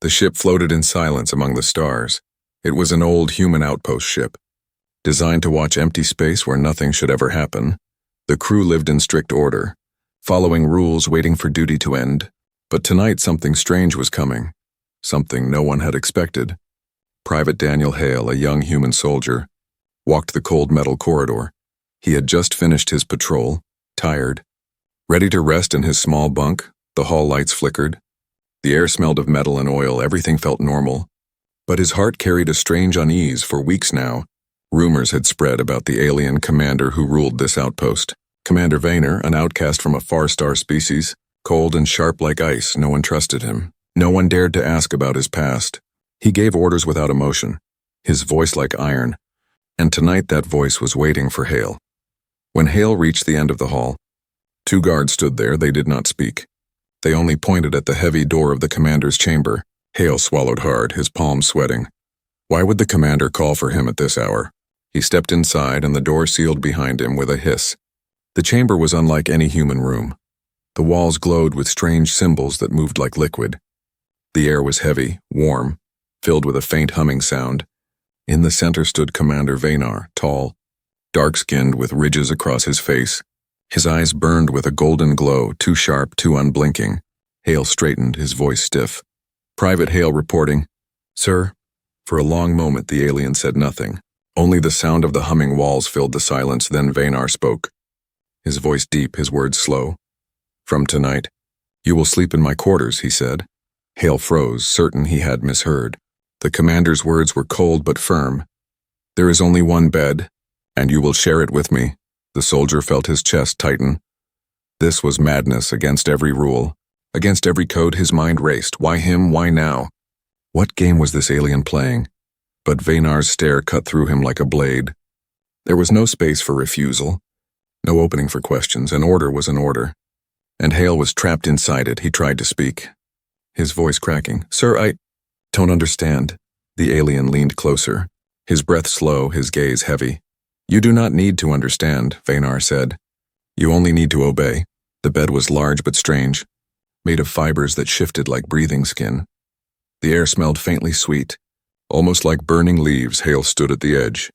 The ship floated in silence among the stars. It was an old human outpost ship, designed to watch empty space where nothing should ever happen. The crew lived in strict order, following rules, waiting for duty to end. But tonight something strange was coming, something no one had expected. Private Daniel Hale, a young human soldier, walked the cold metal corridor. He had just finished his patrol, tired. Ready to rest in his small bunk, the hall lights flickered. The air smelled of metal and oil, everything felt normal. But his heart carried a strange unease. For weeks now, rumors had spread about the alien commander who ruled this outpost. Commander Vaynor, an outcast from a far-star species, cold and sharp like ice. No one trusted him. No one dared to ask about his past. He gave orders without emotion, his voice like iron. And tonight that voice was waiting for Hale. When Hale reached the end of the hall, 2 guards stood there. They did not speak. They only pointed at the heavy door of the commander's chamber. Hale swallowed hard, his palms sweating. Why would the commander call for him at this hour? He stepped inside, and the door sealed behind him with a hiss. The chamber was unlike any human room. The walls glowed with strange symbols that moved like liquid. The air was heavy, warm, filled with a faint humming sound. In the center stood Commander Vaynor, tall, dark-skinned with ridges across his face. His eyes burned with a golden glow, too sharp, too unblinking. Hale straightened, his voice stiff. Private Hale reporting. Sir? For a long moment the alien said nothing. Only the sound of the humming walls filled the silence. Then Vaynor spoke. His voice deep, his words slow. From tonight, you will sleep in my quarters, he said. Hale froze, certain he had misheard. The commander's words were cold but firm. There is only one bed, and you will share it with me. The soldier felt his chest tighten. This was madness, against every rule. Against every code his mind raced. Why him? Why now? What game was this alien playing? But Vaynor's stare cut through him like a blade. There was no space for refusal, no opening for questions. An order was an order. And Hale was trapped inside it. He tried to speak, his voice cracking. Sir, I don't understand. The alien leaned closer, his breath slow, his gaze heavy. You do not need to understand, Vaynor said. You only need to obey. The bed was large but strange, made of fibers that shifted like breathing skin. The air smelled faintly sweet, almost like burning leaves. Hale stood at the edge,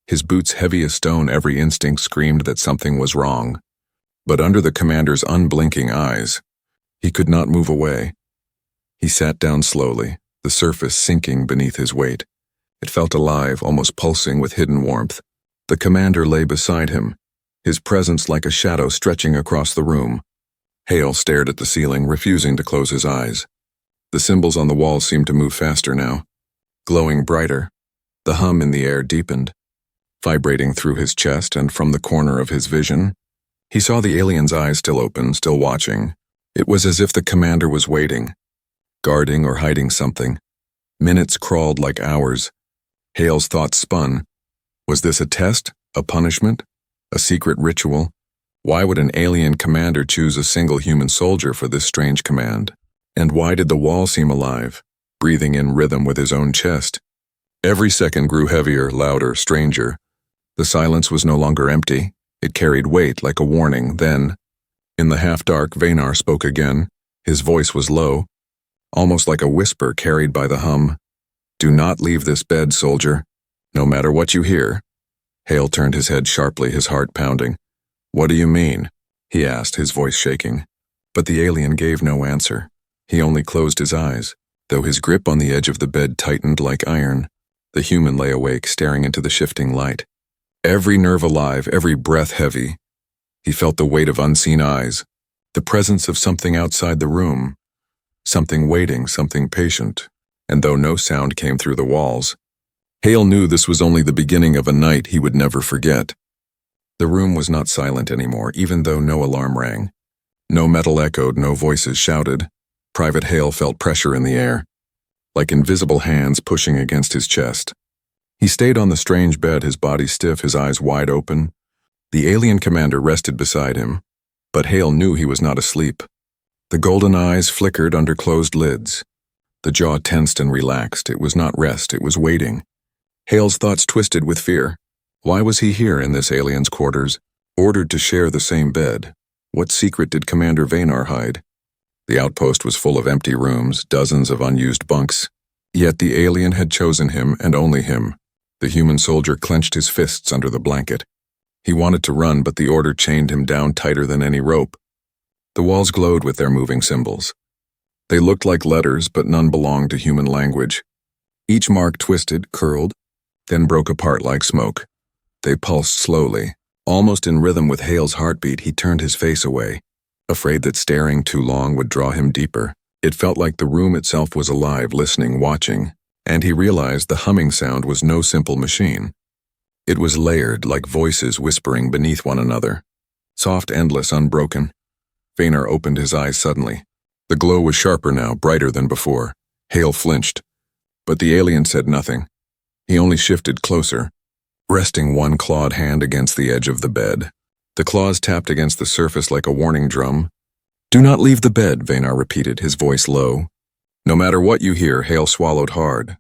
his boots heavy as stone. Every instinct screamed that something was wrong. But under the commander's unblinking eyes, he could not move away. He sat down slowly, the surface sinking beneath his weight. It felt alive, almost pulsing with hidden warmth. The commander lay beside him, his presence like a shadow stretching across the room. Hale stared at the ceiling, refusing to close his eyes. The symbols on the wall seemed to move faster now, glowing brighter. The hum in the air deepened, vibrating through his chest, and from the corner of his vision, he saw the alien's eyes still open, still watching. It was as if the commander was waiting, guarding or hiding something. Minutes crawled like hours. Hale's thoughts spun. Was this a test? A punishment? A secret ritual? Why would an alien commander choose a single human soldier for this strange command? And why did the wall seem alive, breathing in rhythm with his own chest? Every second grew heavier, louder, stranger. The silence was no longer empty. It carried weight like a warning. Then, in the half-dark, Vaynor spoke again. His voice was low, almost like a whisper carried by the hum. Do not leave this bed, soldier, no matter what you hear. Hale turned his head sharply, his heart pounding. What do you mean? He asked, his voice shaking. But the alien gave no answer. He only closed his eyes, though his grip on the edge of the bed tightened like iron. The human lay awake, staring into the shifting light. Every nerve alive, every breath heavy. He felt the weight of unseen eyes, the presence of something outside the room, something waiting, something patient. And though no sound came through the walls, Hale knew this was only the beginning of a night he would never forget. The room was not silent anymore, even though no alarm rang. No metal echoed, no voices shouted. Private Hale felt pressure in the air, like invisible hands pushing against his chest. He stayed on the strange bed, his body stiff, his eyes wide open. The alien commander rested beside him, but Hale knew he was not asleep. The golden eyes flickered under closed lids. The jaw tensed and relaxed. It was not rest, it was waiting. Hale's thoughts twisted with fear. Why was he here in this alien's quarters, ordered to share the same bed? What secret did Commander Vaynor hide? The outpost was full of empty rooms, dozens of unused bunks. Yet the alien had chosen him and only him. The human soldier clenched his fists under the blanket. He wanted to run, but the order chained him down tighter than any rope. The walls glowed with their moving symbols. They looked like letters, but none belonged to human language. Each mark twisted, curled, then broke apart like smoke. They pulsed slowly. Almost in rhythm with Hale's heartbeat, he turned his face away, afraid that staring too long would draw him deeper. It felt like the room itself was alive, listening, watching, and he realized the humming sound was no simple machine. It was layered, like voices whispering beneath one another. Soft, endless, unbroken. Vayner opened his eyes suddenly. The glow was sharper now, brighter than before. Hale flinched, but the alien said nothing. He only shifted closer, resting one clawed hand against the edge of the bed. The claws tapped against the surface like a warning drum. "Do not leave the bed," Vayner repeated, his voice low. "No matter what you hear," Hale swallowed hard.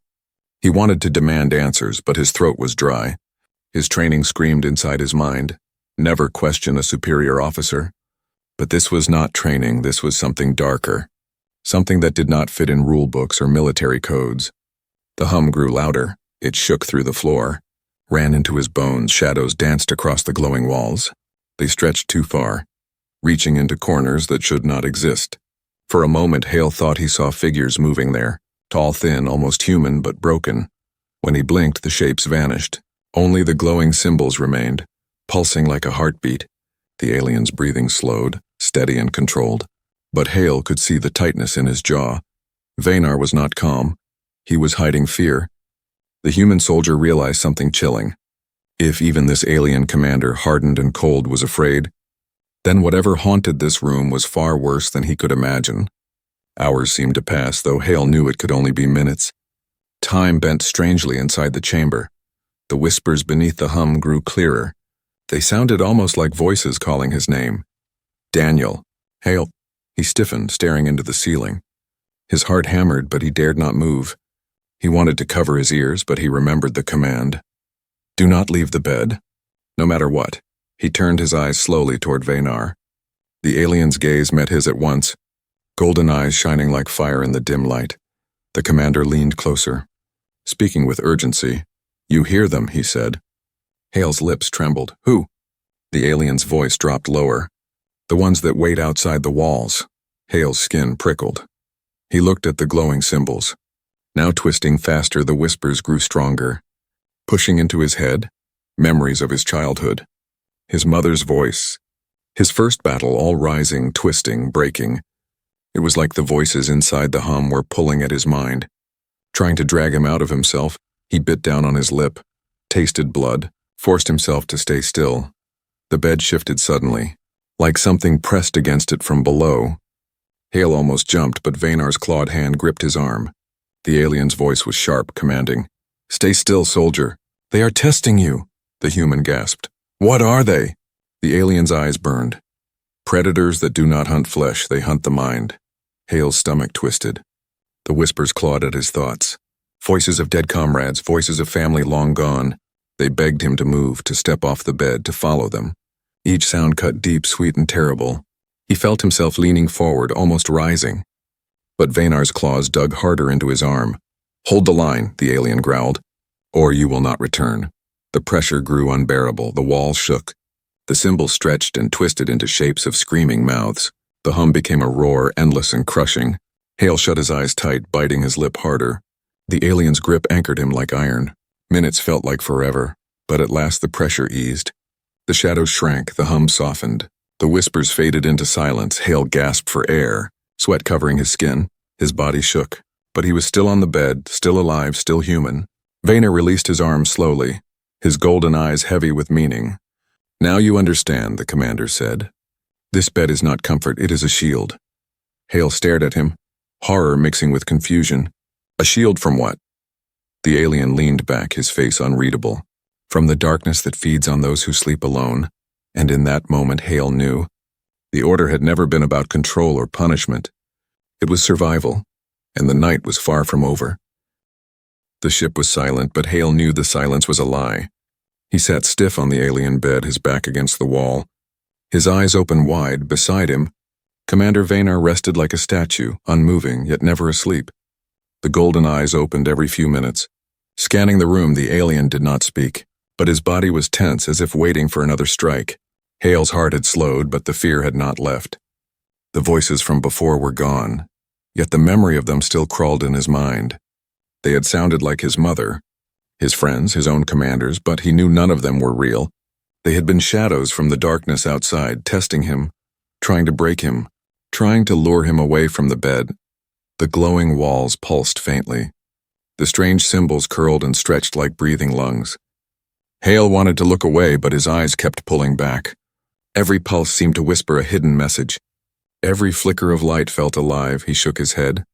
He wanted to demand answers, but his throat was dry. His training screamed inside his mind. Never question a superior officer. But this was not training, this was something darker. Something that did not fit in rule books or military codes. The hum grew louder. It shook through the floor, ran into his bones. Shadows danced across the glowing walls. They stretched too far, reaching into corners that should not exist. For a moment, Hale thought he saw figures moving there, tall, thin, almost human, but broken. When he blinked, the shapes vanished. Only the glowing symbols remained, pulsing like a heartbeat. The alien's breathing slowed, steady and controlled. But Hale could see the tightness in his jaw. Vayner was not calm. He was hiding fear. The human soldier realized something chilling. If even this alien commander, hardened and cold, was afraid, then whatever haunted this room was far worse than he could imagine. Hours seemed to pass, though Hale knew it could only be minutes. Time bent strangely inside the chamber. The whispers beneath the hum grew clearer. They sounded almost like voices calling his name. "Daniel." "Hale." He stiffened, staring into the ceiling. His heart hammered, but he dared not move. He wanted to cover his ears, but he remembered the command. "Do not leave the bed." No matter what. He turned his eyes slowly toward Vayner. The alien's gaze met his at once, golden eyes shining like fire in the dim light. The commander leaned closer, speaking with urgency. "You hear them," he said. Hale's lips trembled. "Who?" The alien's voice dropped lower. "The ones that wait outside the walls." Hale's skin prickled. He looked at the glowing symbols. Now twisting faster, the whispers grew stronger. Pushing into his head, memories of his childhood. His mother's voice. His first battle, all rising, twisting, breaking. It was like the voices inside the hum were pulling at his mind. Trying to drag him out of himself, he bit down on his lip, tasted blood, forced himself to stay still. The bed shifted suddenly, like something pressed against it from below. Hale almost jumped, but Vayner's clawed hand gripped his arm. The alien's voice was sharp, commanding. "Stay still, soldier. They are testing you," the human gasped. "What are they?" The alien's eyes burned. "Predators that do not hunt flesh, they hunt the mind." Hale's stomach twisted. The whispers clawed at his thoughts. Voices of dead comrades, voices of family long gone. They begged him to move, to step off the bed, to follow them. Each sound cut deep, sweet, and terrible. He felt himself leaning forward, almost rising. But Vaynar's claws dug harder into his arm. "Hold the line," the alien growled, "or you will not return." The pressure grew unbearable. The walls shook. The symbols stretched and twisted into shapes of screaming mouths. The hum became a roar, endless and crushing. Hale shut his eyes tight, biting his lip harder. The alien's grip anchored him like iron. Minutes felt like forever, but at last the pressure eased. The shadows shrank, the hum softened. The whispers faded into silence. Hale gasped for air, sweat covering his skin. His body shook, but he was still on the bed, still alive, still human. Vayner released his arms slowly, his golden eyes heavy with meaning. "Now you understand," the commander said. "This bed is not comfort, it is a shield." Hale stared at him, horror mixing with confusion. "A shield from what?" The alien leaned back, his face unreadable. "From the darkness that feeds on those who sleep alone." And in that moment, Hale knew. The order had never been about control or punishment. It was survival, and the night was far from over. The ship was silent, but Hale knew the silence was a lie. He sat stiff on the alien bed, his back against the wall. His eyes open wide. Beside him, Commander Vaynar rested like a statue, unmoving, yet never asleep. The golden eyes opened every few minutes. Scanning the room, the alien did not speak, but his body was tense as if waiting for another strike. Hale's heart had slowed, but the fear had not left. The voices from before were gone, yet the memory of them still crawled in his mind. They had sounded like his mother, his friends, his own commanders, but he knew none of them were real. They had been shadows from the darkness outside, testing him, trying to break him, trying to lure him away from the bed. The glowing walls pulsed faintly. The strange symbols curled and stretched like breathing lungs. Hale wanted to look away, but his eyes kept pulling back. Every pulse seemed to whisper a hidden message. Every flicker of light felt alive. He shook his head,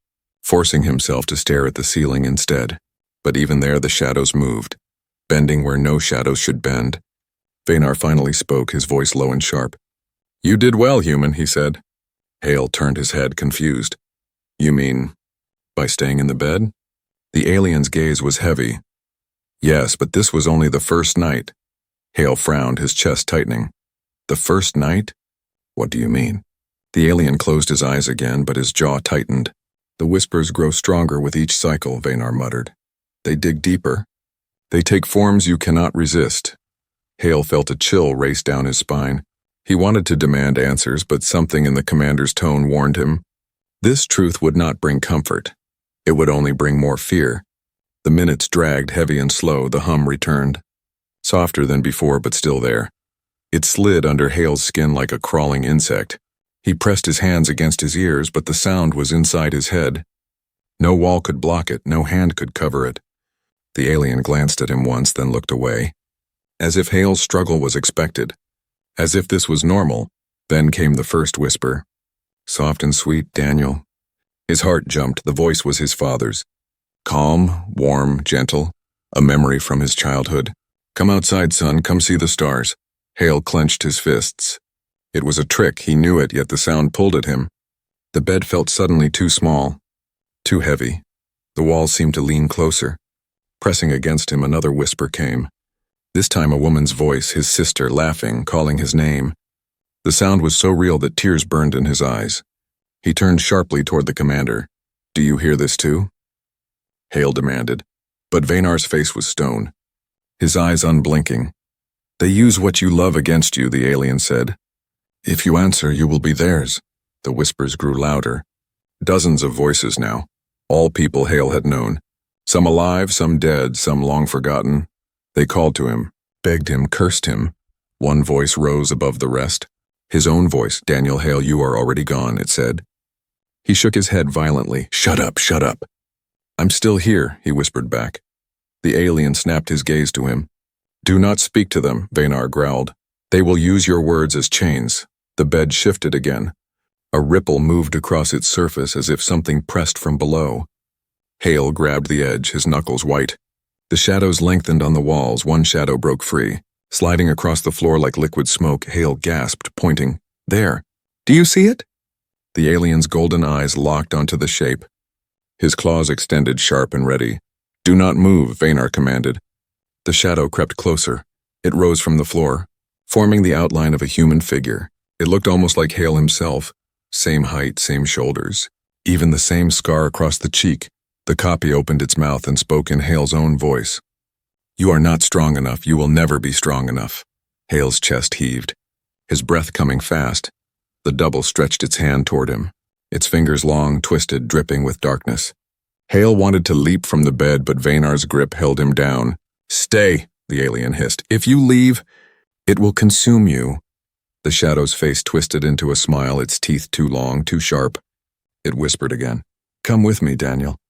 forcing himself to stare at the ceiling instead. But even there the shadows moved, bending where no shadows should bend. Vaynar finally spoke, his voice low and sharp. "You did well, human," he said. Hale turned his head, confused. "You mean, by staying in the bed?" The alien's gaze was heavy. "Yes, but this was only the first night." Hale frowned, his chest tightening. "The first night? What do you mean?" The alien closed his eyes again, but his jaw tightened. "The whispers grow stronger with each cycle," Vaynar muttered. "They dig deeper. They take forms you cannot resist." Hale felt a chill race down his spine. He wanted to demand answers, but something in the commander's tone warned him. This truth would not bring comfort. It would only bring more fear. The minutes dragged heavy and slow. The hum returned. Softer than before, but still there. It slid under Hale's skin like a crawling insect. He pressed his hands against his ears, but the sound was inside his head. No wall could block it, no hand could cover it. The alien glanced at him once, then looked away. As if Hale's struggle was expected. As if this was normal. Then came the first whisper. Soft and sweet, Daniel. His heart jumped. The voice was his father's. Calm, warm, gentle. A memory from his childhood. "Come outside, son. Come see the stars." Hale clenched his fists. It was a trick. He knew it, yet the sound pulled at him. The bed felt suddenly too small. Too heavy. The walls seemed to lean closer. Pressing against him, another whisper came. This time a woman's voice, his sister, laughing, calling his name. The sound was so real that tears burned in his eyes. He turned sharply toward the commander. "Do you hear this too?" Hale demanded. But Vaynar's face was stone, his eyes unblinking. "They use what you love against you," the alien said. "If you answer, you will be theirs." The whispers grew louder. Dozens of voices now. All people Hale had known. Some alive, some dead, some long forgotten. They called to him, begged him, cursed him. One voice rose above the rest. His own voice. "Daniel Hale, you are already gone," it said. He shook his head violently. "Shut up, shut up." "I'm still here," he whispered back. The alien snapped his gaze to him. "Do not speak to them," Vaynar growled. "They will use your words as chains." The bed shifted again. A ripple moved across its surface as if something pressed from below. Hale grabbed the edge, his knuckles white. The shadows lengthened on the walls. One shadow broke free. Sliding across the floor like liquid smoke, Hale gasped, pointing. "There. Do you see it?" The alien's golden eyes locked onto the shape. His claws extended, sharp and ready. "Do not move," Vaynar commanded. The shadow crept closer. It rose from the floor, forming the outline of a human figure. It looked almost like Hale himself. Same height, same shoulders. Even the same scar across the cheek. The copy opened its mouth and spoke in Hale's own voice. "You are not strong enough. You will never be strong enough." Hale's chest heaved, his breath coming fast. The double stretched its hand toward him, its fingers long, twisted, dripping with darkness. Hale wanted to leap from the bed, but Vaynar's grip held him down. "Stay," the alien hissed. "If you leave, it will consume you." The shadow's face twisted into a smile, its teeth too long, too sharp. It whispered again. "Come with me, Daniel.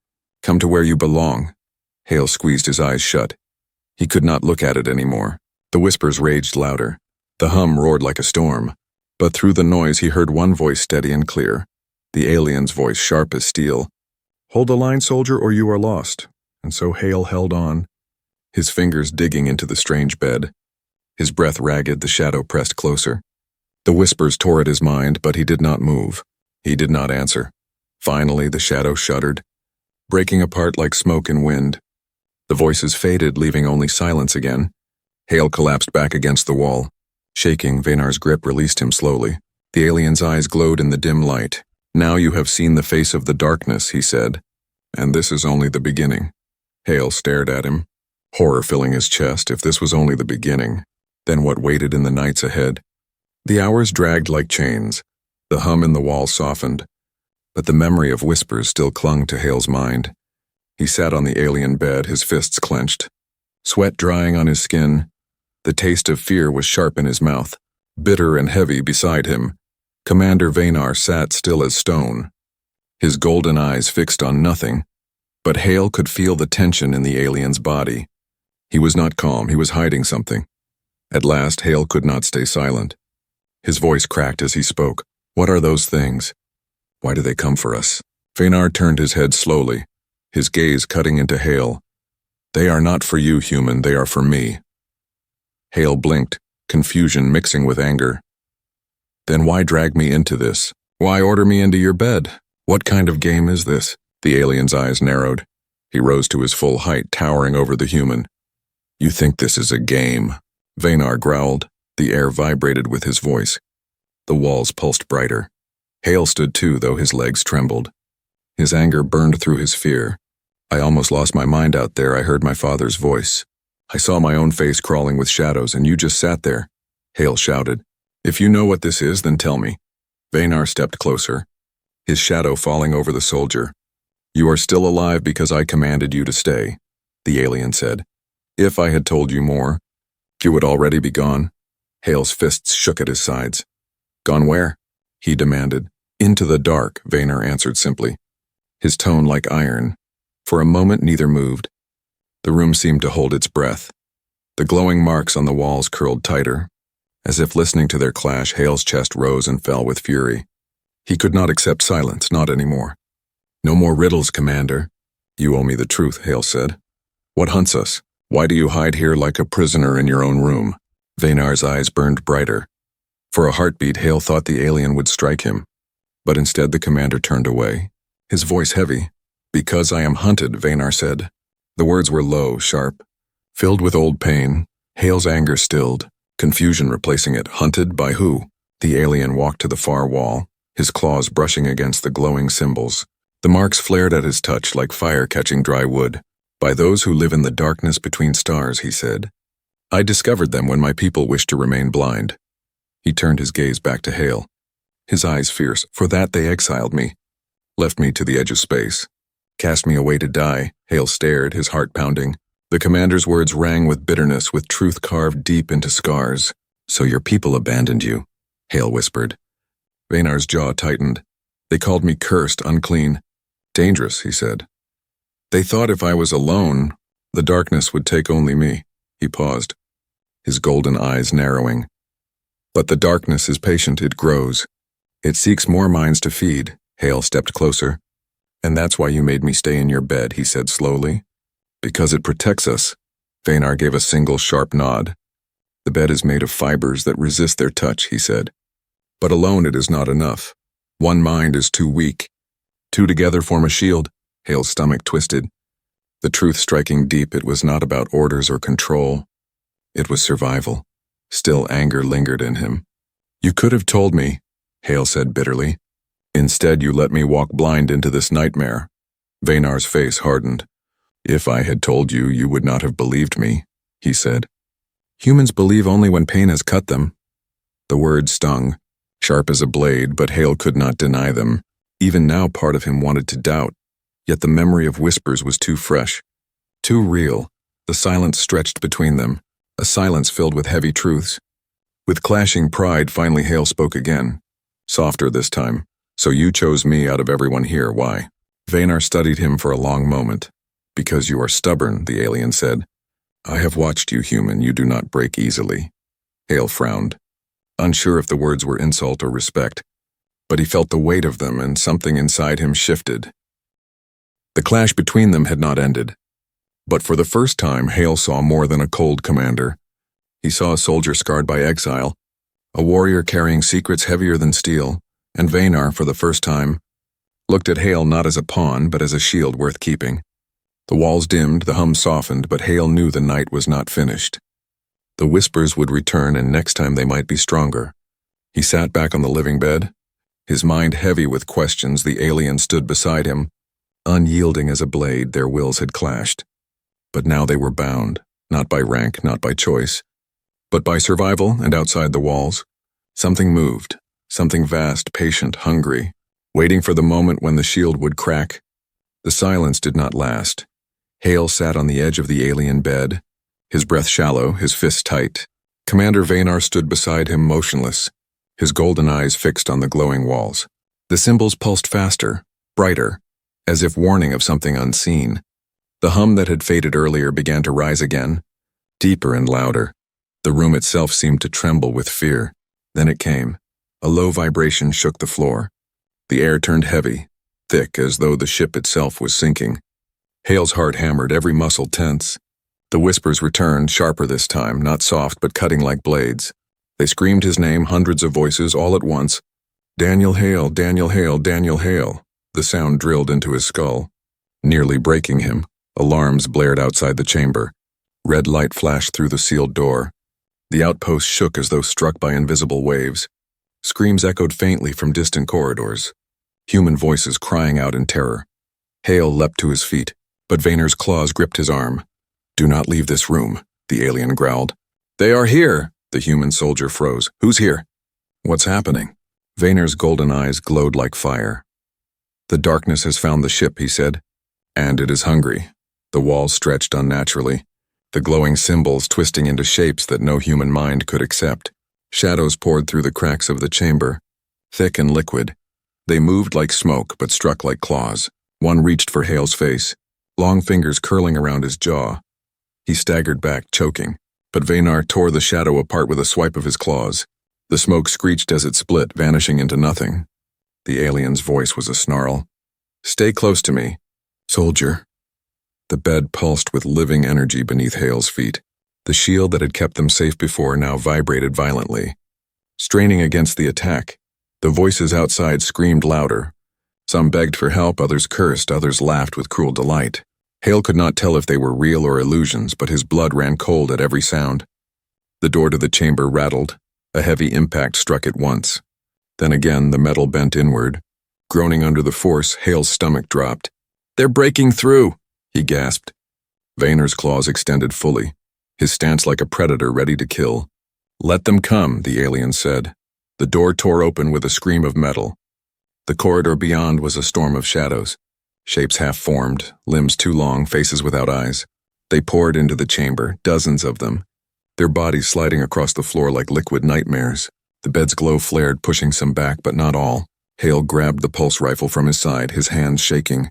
Come to where you belong." Hale squeezed his eyes shut. He could not look at it anymore. The whispers raged louder. The hum roared like a storm. But through the noise he heard one voice steady and clear. The alien's voice, sharp as steel. "Hold the line, soldier, or you are lost." And so Hale held on, his fingers digging into the strange bed. His breath ragged, the shadow pressed closer. The whispers tore at his mind, but he did not move. He did not answer. Finally, the shadow shuddered, breaking apart like smoke and wind. The voices faded, leaving only silence again. Hale collapsed back against the wall. Shaking, Vaynar's grip released him slowly. The alien's eyes glowed in the dim light. "Now you have seen the face of the darkness," he said. "And this is only the beginning." Hale stared at him, horror filling his chest. If this was only the beginning, then what waited in the nights ahead? The hours dragged like chains. The hum in the wall softened, but the memory of whispers still clung to Hale's mind. He sat on the alien bed, his fists clenched, sweat drying on his skin. The taste of fear was sharp in his mouth, bitter and heavy beside him. Commander Vanar sat still as stone, his golden eyes fixed on nothing, but Hale could feel the tension in the alien's body. He was not calm, he was hiding something. At last, Hale could not stay silent. His voice cracked as he spoke. "What are those things? Why do they come for us?" Vanar turned his head slowly, his gaze cutting into Hale. "They are not for you, human, they are for me." Hale blinked, confusion mixing with anger. "Then why drag me into this? Why order me into your bed? What kind of game is this?" The alien's eyes narrowed. He rose to his full height, towering over the human. "You think this is a game?" Vanar growled. The air vibrated with his voice. The walls pulsed brighter. Hale stood too, though his legs trembled. His anger burned through his fear. "I almost lost my mind out there. I heard my father's voice. I saw my own face crawling with shadows, and you just sat there," Hale shouted. "If you know what this is, then tell me." Vanar stepped closer, his shadow falling over the soldier. "You are still alive because I commanded you to stay," the alien said. "If I had told you more, you would already be gone." Hale's fists shook at his sides. "Gone where?" he demanded. "Into the dark," Vanar answered simply, his tone like iron. For a moment neither moved. The room seemed to hold its breath. The glowing marks on the walls curled tighter. As if listening to their clash, Hale's chest rose and fell with fury. He could not accept silence, not anymore. "No more riddles, Commander." "You owe me the truth," Hale said. "What hunts us? Why do you hide here like a prisoner in your own room?" Vanar's eyes burned brighter. For a heartbeat, Hale thought the alien would strike him. But instead the commander turned away, his voice heavy. "Because I am hunted," Vanar said. The words were low, sharp, filled with old pain. Hale's anger stilled, confusion replacing it. Hunted by who? The alien walked to the far wall, his claws brushing against the glowing symbols. The marks flared at his touch like fire catching dry wood. "By those who live in the darkness between stars," he said. "I discovered them when my people wished to remain blind." He turned his gaze back to Hale, his eyes fierce. "For that they exiled me, left me to the edge of space, cast me away to die." Hale stared, his heart pounding. The commander's words rang with bitterness, with truth carved deep into scars. "So your people abandoned you," Hale whispered. Vanar's jaw tightened. "They called me cursed, unclean, dangerous," he said. "They thought if I was alone, the darkness would take only me." He paused, his golden eyes narrowing. "But the darkness is patient, it grows. It seeks more minds to feed." Hale stepped closer. "And that's why you made me stay in your bed," he said slowly. "Because it protects us." Vanar gave a single sharp nod. "The bed is made of fibers that resist their touch," he said. "But alone it is not enough. One mind is too weak. Two together form a shield." Hale's stomach twisted. The truth striking deep, it was not about orders or control. It was survival. Still anger lingered in him. "You could have told me," Hale said bitterly. "Instead you let me walk blind into this nightmare." Vanar's face hardened. "If I had told you, you would not have believed me," he said. "Humans believe only when pain has cut them." The words stung, sharp as a blade, but Hale could not deny them. Even now part of him wanted to doubt. Yet the memory of whispers was too fresh, too real. The silence stretched between them, a silence filled with heavy truths. With clashing pride, finally Hale spoke again, softer this time. "So you chose me out of everyone here, why?" Vanar studied him for a long moment. "Because you are stubborn," the alien said. "I have watched you, human, you do not break easily." Hale frowned, unsure if the words were insult or respect, but he felt the weight of them and something inside him shifted. The clash between them had not ended. But for the first time, Hale saw more than a cold commander. He saw a soldier scarred by exile, a warrior carrying secrets heavier than steel, and Vanar, for the first time, looked at Hale not as a pawn, but as a shield worth keeping. The walls dimmed, the hum softened, but Hale knew the night was not finished. The whispers would return, and next time they might be stronger. He sat back on the living bed, his mind heavy with questions. The alien stood beside him. Unyielding as a blade, their wills had clashed. But now they were bound, not by rank, not by choice, but by survival. And outside the walls, something moved, something vast, patient, hungry, waiting for the moment when the shield would crack. The silence did not last. Hale sat on the edge of the alien bed, his breath shallow, his fists tight. Commander Vaynar stood beside him, motionless, his golden eyes fixed on the glowing walls. The symbols pulsed faster, brighter, as if warning of something unseen. The hum that had faded earlier began to rise again, deeper and louder. The room itself seemed to tremble with fear. Then it came. A low vibration shook the floor. The air turned heavy, thick, as though the ship itself was sinking. Hale's heart hammered, every muscle tense. The whispers returned, sharper this time, not soft but cutting like blades. They screamed his name, hundreds of voices, all at once. Daniel Hale, Daniel Hale, Daniel Hale. The sound drilled into his skull, nearly breaking him. Alarms blared outside the chamber. Red light flashed through the sealed door. The outpost shook as though struck by invisible waves. Screams echoed faintly from distant corridors, human voices crying out in terror. Hale leapt to his feet, but Vaynar's claws gripped his arm. "Do not leave this room," the alien growled. "They are here!" The human soldier froze. "Who's here?" "What's happening?" Vaynar's golden eyes glowed like fire. "The darkness has found the ship," he said. "And it is hungry." The walls stretched unnaturally, the glowing symbols twisting into shapes that no human mind could accept. Shadows poured through the cracks of the chamber, thick and liquid. They moved like smoke, but struck like claws. One reached for Hale's face, long fingers curling around his jaw. He staggered back, choking, but Vaynar tore the shadow apart with a swipe of his claws. The smoke screeched as it split, vanishing into nothing. The alien's voice was a snarl. "Stay close to me, soldier." The bed pulsed with living energy beneath Hale's feet. The shield that had kept them safe before now vibrated violently. Straining against the attack, the voices outside screamed louder. Some begged for help, others cursed, others laughed with cruel delight. Hale could not tell if they were real or illusions, but his blood ran cold at every sound. The door to the chamber rattled. A heavy impact struck it once. Then again, the metal bent inward. Groaning under the force, Hale's stomach dropped. "They're breaking through!" he gasped. Vaynar's claws extended fully, his stance like a predator ready to kill. "Let them come," the alien said. The door tore open with a scream of metal. The corridor beyond was a storm of shadows, shapes half-formed, limbs too long, faces without eyes. They poured into the chamber, dozens of them, their bodies sliding across the floor like liquid nightmares. The bed's glow flared, pushing some back, but not all. Hale grabbed the pulse rifle from his side, his hands shaking.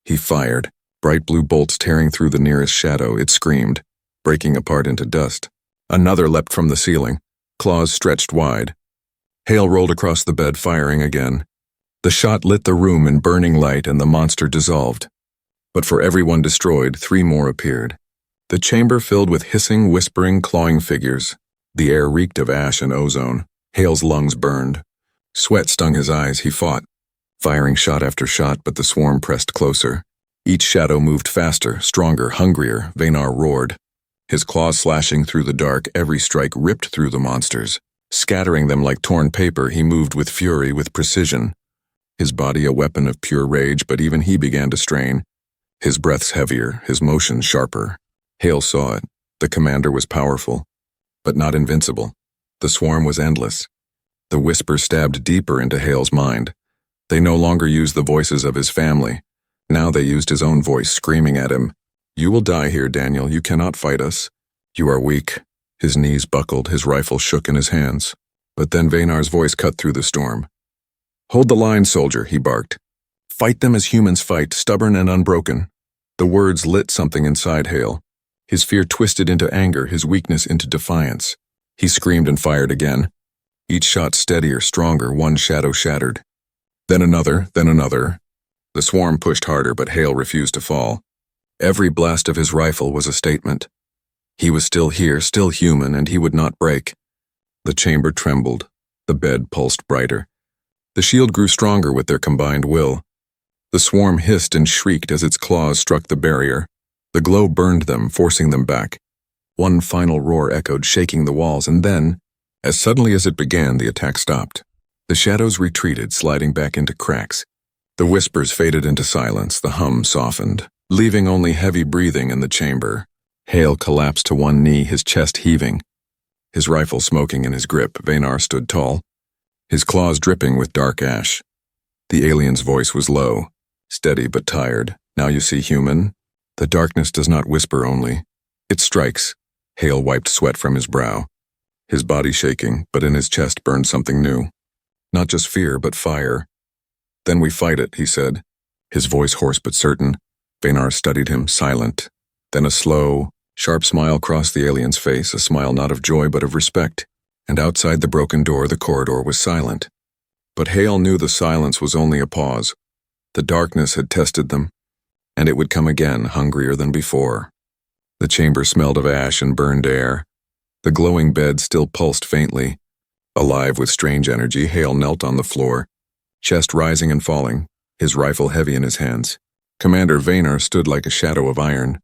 He fired. Bright blue bolts tearing through the nearest shadow. It screamed, breaking apart into dust. Another leapt from the ceiling, claws stretched wide. Hale rolled across the bed, firing again. The shot lit the room in burning light and the monster dissolved. But for every one destroyed, 3 more appeared. The chamber filled with hissing, whispering, clawing figures. The air reeked of ash and ozone. Hale's lungs burned. Sweat stung his eyes. He fought, firing shot after shot, but the swarm pressed closer. Each shadow moved faster, stronger, hungrier. Vaynar roared, his claws slashing through the dark. Every strike ripped through the monsters, scattering them like torn paper. He moved with fury, with precision, his body a weapon of pure rage, but even he began to strain. His breaths heavier, his motions sharper. Hale saw it. The commander was powerful, but not invincible. The swarm was endless. The whisper stabbed deeper into Hale's mind. They no longer used the voices of his family. Now they used his own voice, screaming at him. "You will die here, Daniel. You cannot fight us. You are weak." His knees buckled, his rifle shook in his hands. But then Vaynar's voice cut through the storm. "Hold the line, soldier," he barked. "Fight them as humans fight, stubborn and unbroken." The words lit something inside Hale. His fear twisted into anger, his weakness into defiance. He screamed and fired again. Each shot steadier, stronger, one shadow shattered. Then another, then another. The swarm pushed harder, but Hale refused to fall. Every blast of his rifle was a statement. He was still here, still human, and he would not break. The chamber trembled. The bed pulsed brighter. The shield grew stronger with their combined will. The swarm hissed and shrieked as its claws struck the barrier. The glow burned them, forcing them back. One final roar echoed, shaking the walls, and then As suddenly as it began, the attack stopped. The shadows retreated, sliding back into cracks. The whispers faded into silence, the hum softened, leaving only heavy breathing in the chamber. Hale collapsed to one knee, his chest heaving. His rifle smoking in his grip, Vanar stood tall, his claws dripping with dark ash. The alien's voice was low, steady but tired. Now you see, human. The darkness does not whisper only. It strikes. Hale wiped sweat from his brow. His body shaking, but in his chest burned something new. Not just fear, but fire. Then we fight it, he said, his voice hoarse but certain. Vanar studied him, silent. Then a slow, sharp smile crossed the alien's face, a smile not of joy but of respect. And outside the broken door, the corridor was silent. But Hale knew the silence was only a pause. The darkness had tested them, and it would come again, hungrier than before. The chamber smelled of ash and burned air. The glowing bed still pulsed faintly. Alive with strange energy, Hale knelt on the floor, chest rising and falling, his rifle heavy in his hands. Commander Vanar stood like a shadow of iron,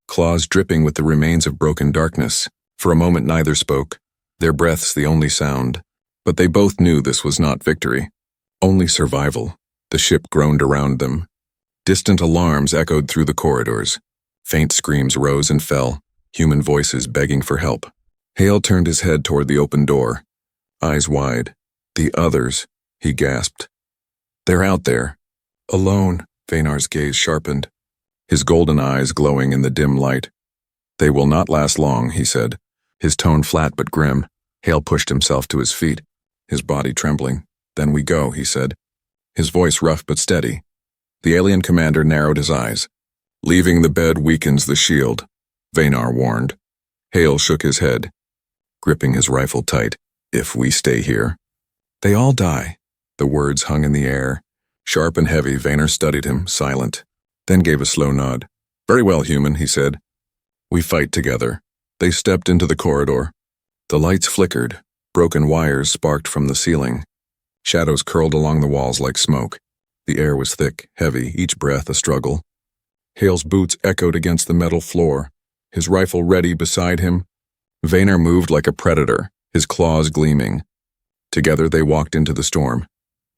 claws dripping with the remains of broken darkness. For a moment neither spoke, their breaths the only sound. But they both knew this was not victory, only survival. The ship groaned around them. Distant alarms echoed through the corridors. Faint screams rose and fell, human voices begging for help. Hale turned his head toward the open door, eyes wide. The others, he gasped. They're out there. Alone, Vanar's gaze sharpened, his golden eyes glowing in the dim light. They will not last long, he said, his tone flat but grim. Hale pushed himself to his feet, his body trembling. Then we go, he said, his voice rough but steady. The alien commander narrowed his eyes. Leaving the bed weakens the shield, Vanar warned. Hale shook his head, gripping his rifle tight. If we stay here, they all die. The words hung in the air. Sharp and heavy, Vanar studied him, silent, then gave a slow nod. Very well, human, he said. We fight together. They stepped into the corridor. The lights flickered. Broken wires sparked from the ceiling. Shadows curled along the walls like smoke. The air was thick, heavy, each breath a struggle. Hale's boots echoed against the metal floor, his rifle ready beside him. Vanar moved like a predator, his claws gleaming. Together they walked into the storm.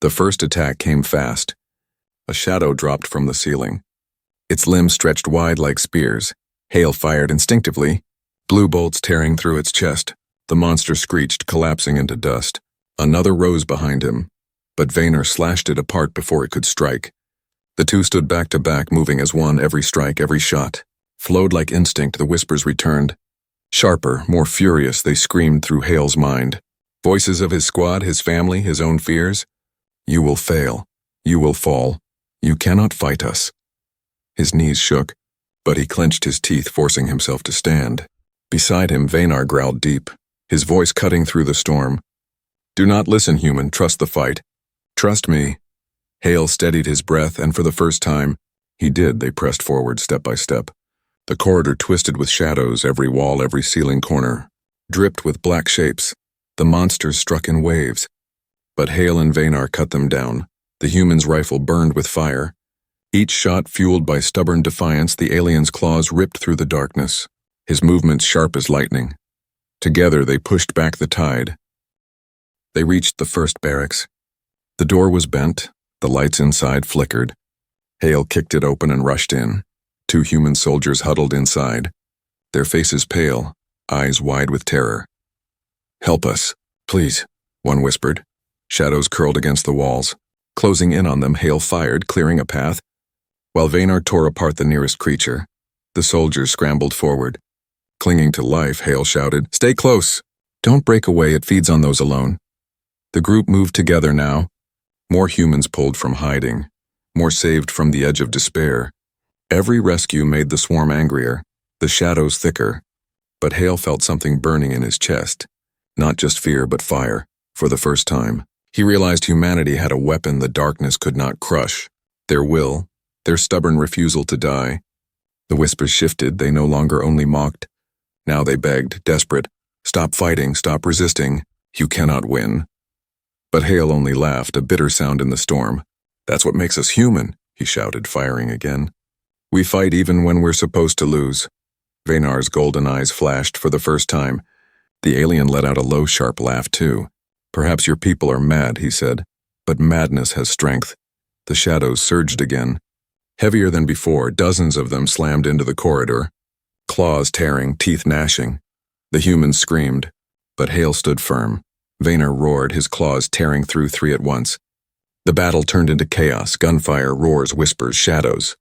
The first attack came fast. A shadow dropped from the ceiling. Its limbs stretched wide like spears. Hale fired instinctively, blue bolts tearing through its chest. The monster screeched, collapsing into dust. Another rose behind him, but Vanar slashed it apart before it could strike. The two stood back to back, moving as one, every strike, every shot. Flowed like instinct, the whispers returned. Sharper, more furious, they screamed through Hale's mind. Voices of his squad, his family, his own fears. You will fail. You will fall. You cannot fight us. His knees shook, but he clenched his teeth, forcing himself to stand. Beside him, Vanar growled deep, his voice cutting through the storm. Do not listen, human. Trust the fight. Trust me. Hale steadied his breath, and for the first time, he did. They pressed forward step by step. The corridor twisted with shadows, every wall, every ceiling corner, dripped with black shapes. The monsters struck in waves. But Hale and Vanar cut them down. The human's rifle burned with fire. Each shot fueled by stubborn defiance, the alien's claws ripped through the darkness, his movements sharp as lightning. Together they pushed back the tide. They reached the first barracks. The door was bent, the lights inside flickered. Hale kicked it open and rushed in. Two human soldiers huddled inside, their faces pale, eyes wide with terror. Help us, please, one whispered. Shadows curled against the walls. Closing in on them, Hale fired, clearing a path. While Vanar tore apart the nearest creature, the soldiers scrambled forward. Clinging to life, Hale shouted, Stay close! Don't break away, it feeds on those alone. The group moved together now. More humans pulled from hiding, more saved from the edge of despair. Every rescue made the swarm angrier, the shadows thicker. But Hale felt something burning in his chest. Not just fear, but fire. For the first time, he realized humanity had a weapon the darkness could not crush. Their will, their stubborn refusal to die. The whispers shifted, they no longer only mocked. Now they begged, desperate, stop fighting, stop resisting. You cannot win. But Hale only laughed, a bitter sound in the storm. That's what makes us human, he shouted, firing again. We fight even when we're supposed to lose. Vanar's golden eyes flashed for the first time. The alien let out a low, sharp laugh, too. Perhaps your people are mad, he said, but madness has strength. The shadows surged again. Heavier than before, dozens of them slammed into the corridor, claws tearing, teeth gnashing. The humans screamed, but Hale stood firm. Vaynor roared, his claws tearing through 3 at once. The battle turned into chaos, gunfire, roars, whispers, shadows.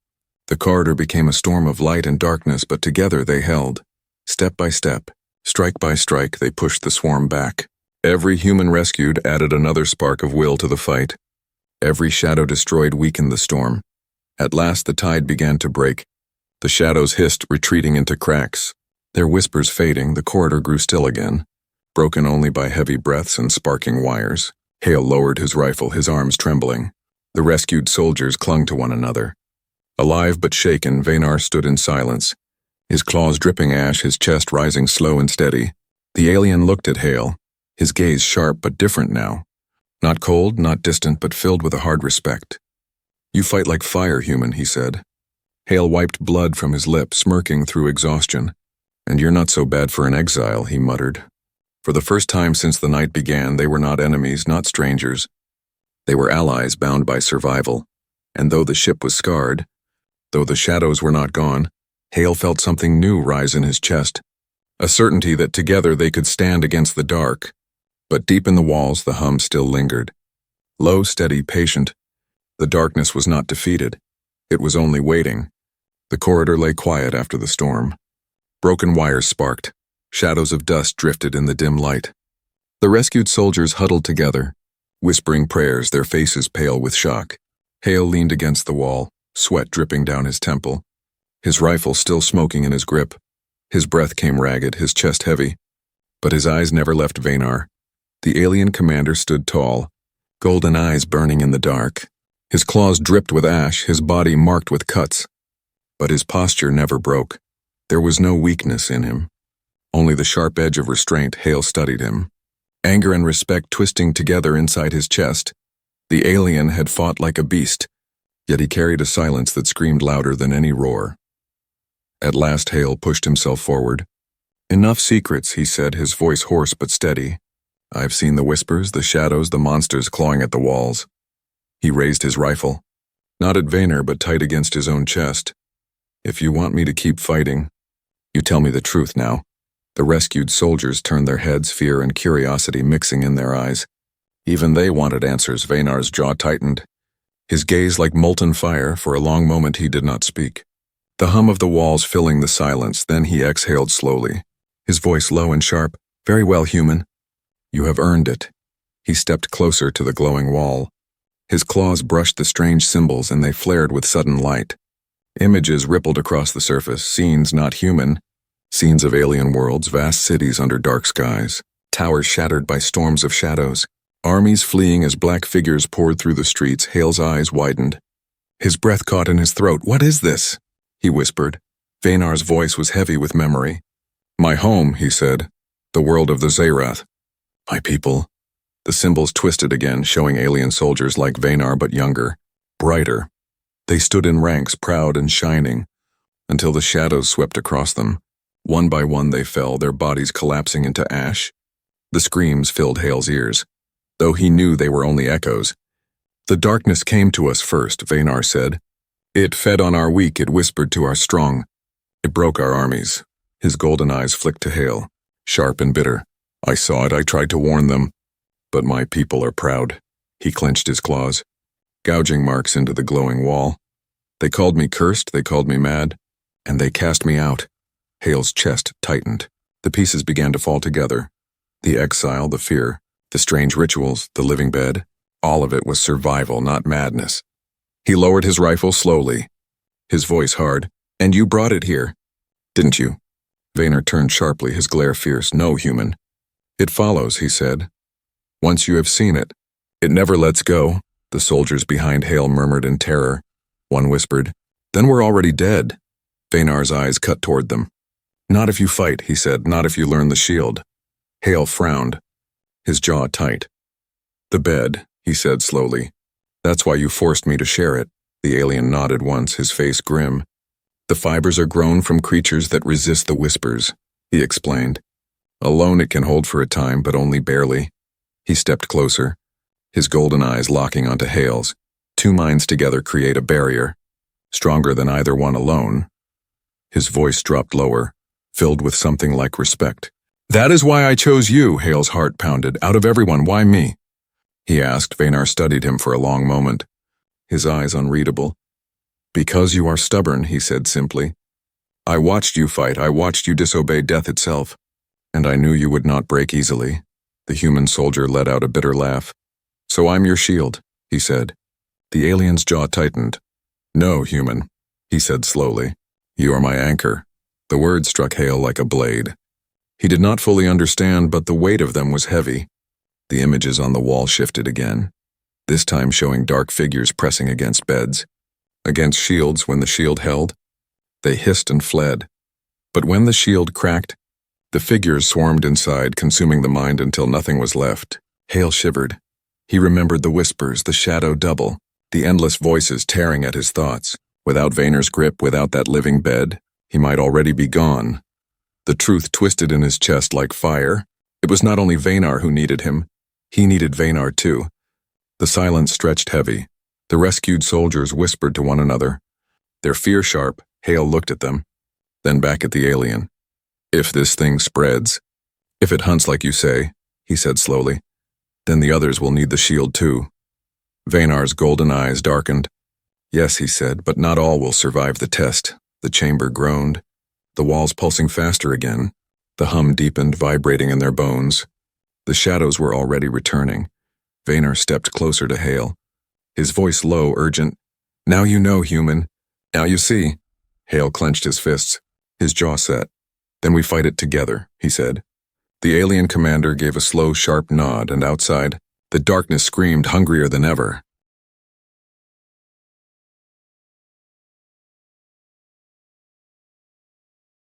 The corridor became a storm of light and darkness, but together they held. Step by step, strike by strike, they pushed the swarm back. Every human rescued added another spark of will to the fight. Every shadow destroyed weakened the storm. At last the tide began to break. The shadows hissed, retreating into cracks. Their whispers fading, the corridor grew still again, broken only by heavy breaths and sparking wires. Hale lowered his rifle, his arms trembling. The rescued soldiers clung to one another. Alive but shaken, Vaynor stood in silence, his claws dripping ash, his chest rising slow and steady. The alien looked at Hale, his gaze sharp but different now. Not cold, not distant, but filled with a hard respect. "You fight like fire, human," he said. Hale wiped blood from his lip, smirking through exhaustion. "And you're not so bad for an exile," he muttered. For the first time since the night began, they were not enemies, not strangers. They were allies bound by survival. And though the ship was scarred, though the shadows were not gone, Hale felt something new rise in his chest, a certainty that together they could stand against the dark. But deep in the walls, the hum still lingered. Low, steady, patient. The darkness was not defeated. It was only waiting. The corridor lay quiet after the storm. Broken wires sparked. Shadows of dust drifted in the dim light. The rescued soldiers huddled together, whispering prayers, their faces pale with shock. Hale leaned against the wall, sweat dripping down his temple, his rifle still smoking in his grip. His breath came ragged, his chest heavy. But his eyes never left Vaynor. The alien commander stood tall, golden eyes burning in the dark. His claws dripped with ash, his body marked with cuts. But his posture never broke. There was no weakness in him. Only the sharp edge of restraint. Hale studied him, anger and respect twisting together inside his chest. The alien had fought like a beast, yet he carried a silence that screamed louder than any roar. At last Hale pushed himself forward. "Enough secrets," he said, his voice hoarse but steady. "I've seen the whispers, the shadows, the monsters clawing at the walls." He raised his rifle, not at Vaynor but tight against his own chest. "If you want me to keep fighting, you tell me the truth now." The rescued soldiers turned their heads, fear and curiosity mixing in their eyes. Even they wanted answers. Vaynor's jaw tightened, his gaze like molten fire. For a long moment he did not speak, the hum of the walls filling the silence. Then he exhaled slowly, his voice low and sharp. "Very well, human. You have earned it." He stepped closer to the glowing wall. His claws brushed the strange symbols and they flared with sudden light. Images rippled across the surface, scenes not human, scenes of alien worlds, vast cities under dark skies, towers shattered by storms of shadows, armies fleeing as black figures poured through the streets. Hale's eyes widened. His breath caught in his throat. "What is this?" he whispered. Vaynor's voice was heavy with memory. "My home," he said. "The world of the Zerath. My people." The symbols twisted again, showing alien soldiers like Vaynor but younger, brighter. They stood in ranks, proud and shining, until the shadows swept across them. One by one they fell, their bodies collapsing into ash. The screams filled Hale's ears, though he knew they were only echoes. "The darkness came to us first," Vaynor said. "It fed on our weak, it whispered to our strong. It broke our armies." His golden eyes flicked to Hale, sharp and bitter. "I saw it, I tried to warn them. But my people are proud." He clenched his claws, gouging marks into the glowing wall. "They called me cursed, they called me mad, and they cast me out." Hale's chest tightened. The pieces began to fall together. The exile, the fear, the strange rituals, the living bed. All of it was survival, not madness. He lowered his rifle slowly, his voice hard. "And you brought it here, didn't you?" Vaynor turned sharply, his glare fierce. "No, human. It follows," he said. "Once you have seen it, it never lets go." The soldiers behind Hale murmured in terror. One whispered, "Then we're already dead." Vaynor's eyes cut toward them. "Not if you fight," he said, "not if you learn the shield." Hale frowned, his jaw tight. "The bed," he said slowly. "That's why you forced me to share it." The alien nodded once, his face grim. "The fibers are grown from creatures that resist the whispers," he explained. Alone it can hold for a time, but only barely. He stepped closer, his golden eyes locking onto Hale's. Two minds together create a barrier, stronger than either one alone. His voice dropped lower, filled with something like respect. "That is why I chose you," Hale's heart pounded. "Out of everyone, why me?" He asked. Vaynar studied him for a long moment, his eyes unreadable. "Because you are stubborn," he said simply. "I watched you fight, I watched you disobey death itself, and I knew you would not break easily." The human soldier let out a bitter laugh. "So I'm your shield," he said. The alien's jaw tightened. "No, human," he said slowly. "You are my anchor." The words struck Hale like a blade. He did not fully understand, but the weight of them was heavy. The images on the wall shifted again, this time showing dark figures pressing against beds, against shields when the shield held. They hissed and fled. But when the shield cracked, the figures swarmed inside, consuming the mind until nothing was left. Hale shivered. He remembered the whispers, the shadow double, the endless voices tearing at his thoughts. Without Vaynar's grip, without that living bed, he might already be gone. The truth twisted in his chest like fire. It was not only Vaynar who needed him. He needed Vaynar too. The silence stretched heavy. The rescued soldiers whispered to one another. Their fear sharp, Hale looked at them, then back at the alien. "If this thing spreads, if it hunts like you say," he said slowly, "then the others will need the shield too." Vaynar's golden eyes darkened. "Yes," he said, "but not all will survive the test." The chamber groaned, the walls pulsing faster again. The hum deepened, vibrating in their bones. The shadows were already returning. Vaynar stepped closer to Hale, his voice low, urgent. "Now you know, human. Now you see." Hale clenched his fists, his jaw set. "Then we fight it together," he said. The alien commander gave a slow, sharp nod, and outside, the darkness screamed hungrier than ever.